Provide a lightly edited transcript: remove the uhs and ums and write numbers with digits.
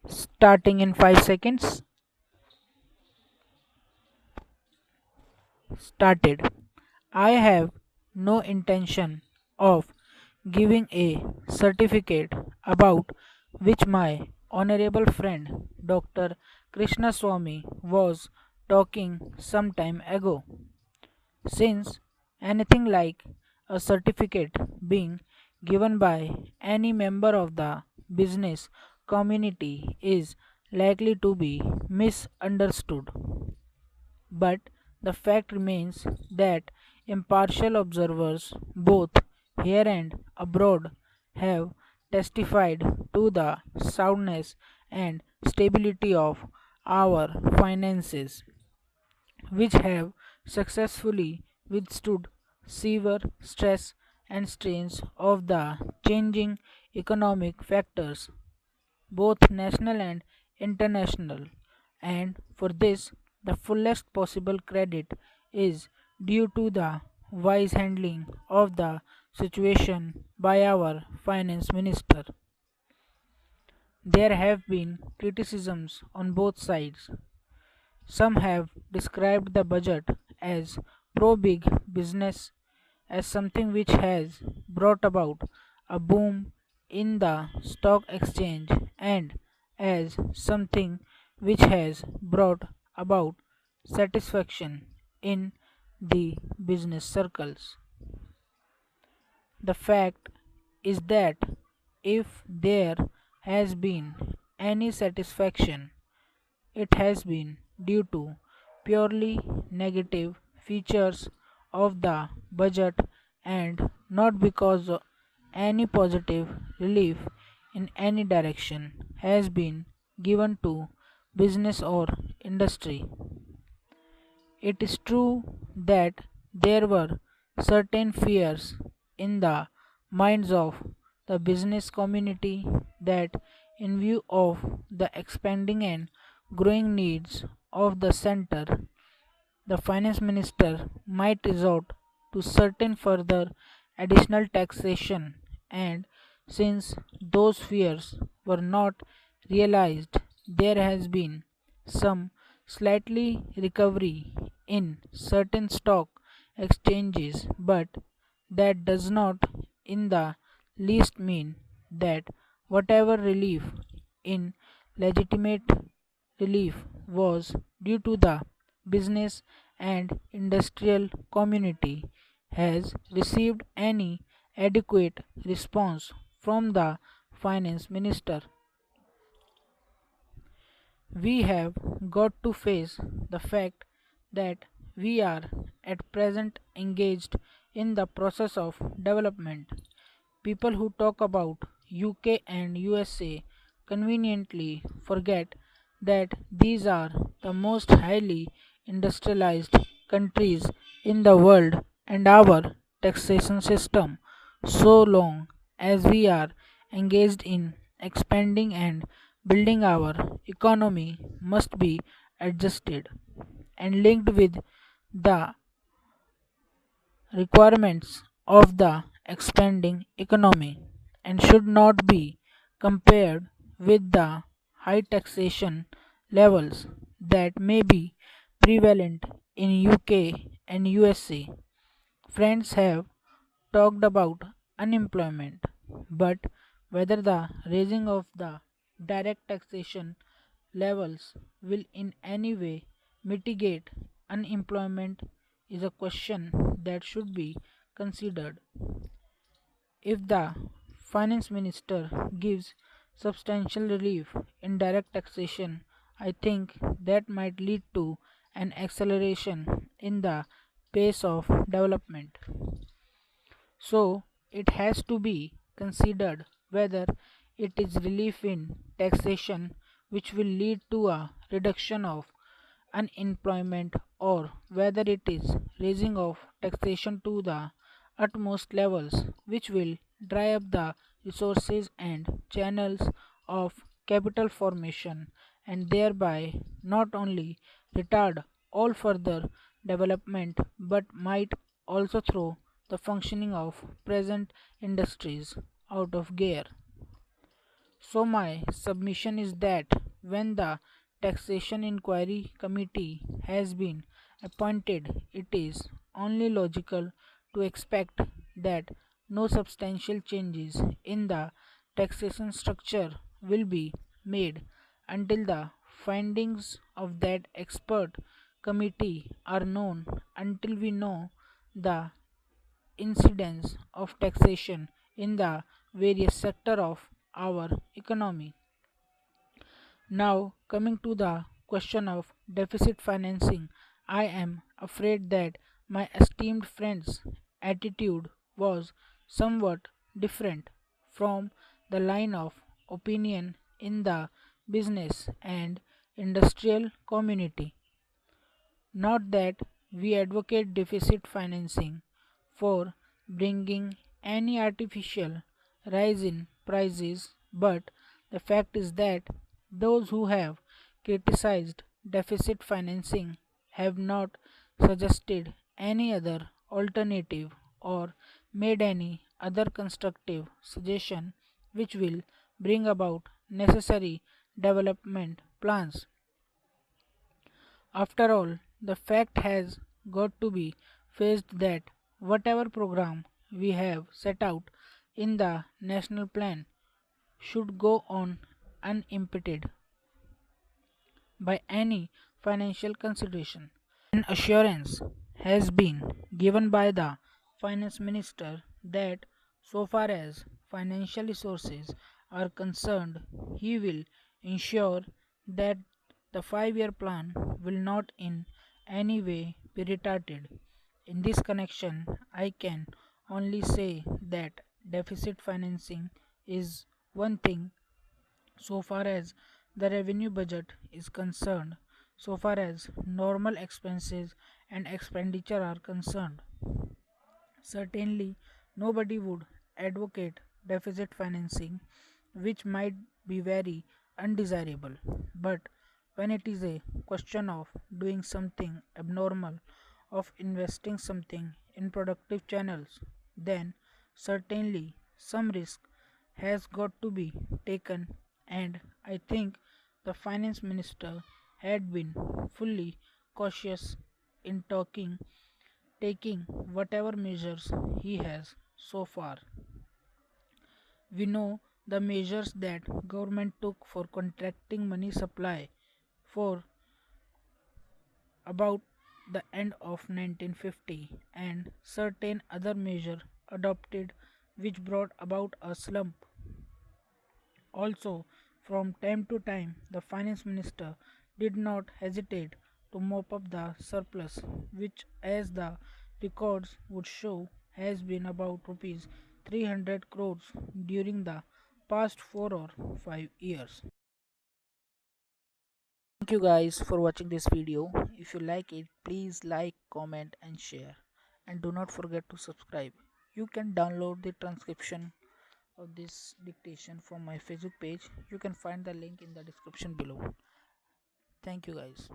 Starting in 5 seconds. Started. I have no intention of giving a certificate about which my honorable friend Dr. Krishnaswamy was talking some time ago. Since anything like a certificate being given by any member of the business community is likely to be misunderstood. But the fact remains that impartial observers, both here and abroad, have testified to the soundness and stability of our finances, which have successfully withstood severe stress and strains of the changing economic factors, both national and international, and for this, the fullest possible credit is due to the wise handling of the situation by our finance minister. There have been criticisms on both sides. Some have described the budget as pro big business, as something which has brought about a boom in the stock exchange, and as something which has brought about satisfaction in the business circles. The fact is that if there has been any satisfaction, it has been due to purely negative features of the budget and not because any positive relief in any direction has been given to business or industry. It is true that there were certain fears in the minds of the business community that, in view of the expanding and growing needs of the center, the finance minister might resort to certain further additional taxation, and since those fears were not realized, there has been some slightly recovery in certain stock exchanges, but that does not in the least mean that whatever relief in legitimate relief was due to the business and industrial community has received any adequate response from the finance minister. We have got to face the fact that we are at present engaged in the process of development. People who talk about UK and USA conveniently forget that these are the most highly industrialized countries in the world, and our taxation system, so long as we are engaged in expanding and building our economy, must be adjusted and linked with the requirements of the expanding economy, and should not be compared with the high taxation levels that may be prevalent in UK and USA. Friends have talked about unemployment, but whether the raising of the direct taxation levels will in any way mitigate unemployment is a question that should be considered. If the finance minister gives substantial relief in direct taxation, I think that might lead to an acceleration in the pace of development. So, it has to be considered whether it is relief in taxation which will lead to a reduction of unemployment, or whether it is raising of taxation to the utmost levels which will dry up the resources and channels of capital formation, and thereby not only retard all further development but might also throw the functioning of present industries out of gear. So my submission is that when the Taxation Inquiry Committee has been appointed, it is only logical to expect that no substantial changes in the taxation structure will be made until the findings of that expert committee are known, until we know the incidence of taxation in the various sectors of our economy. Now, coming to the question of deficit financing, I am afraid that my esteemed friend's attitude was somewhat different from the line of opinion in the business and industrial community. Not that we advocate deficit financing for bringing any artificial rise in prices, but the fact is that those who have criticized deficit financing have not suggested any other alternative or made any other constructive suggestion which will bring about necessary development plans. After all, the fact has got to be faced that whatever program we have set out in the national plan should go on unimpeded by any financial consideration. An assurance has been given by the finance minister that so far as financial resources are concerned, he will ensure that the 5-year plan will not in any way be retarded. In this connection, I can only say that deficit financing is one thing so far as the revenue budget is concerned, so far as normal expenses and expenditure are concerned. Certainly, nobody would advocate deficit financing, which might be very undesirable. But when it is a question of doing something abnormal, of investing something in productive channels, then certainly some risk has got to be taken, and I think the finance minister had been fully cautious in taking whatever measures he has so far. We know the measures that government took for contracting money supply for about the end of 1950 and certain other measures adopted which brought about a slump. Also, from time to time, the finance minister did not hesitate to mop up the surplus, which, as the records would show, has been about rupees 300 crores during the past 4 or 5 years. Thank you guys for watching this video. If you like it, please like, comment and share. And do not forget to subscribe. You can download the transcription of this dictation from my Facebook page. You can find the link in the description below. Thank you guys.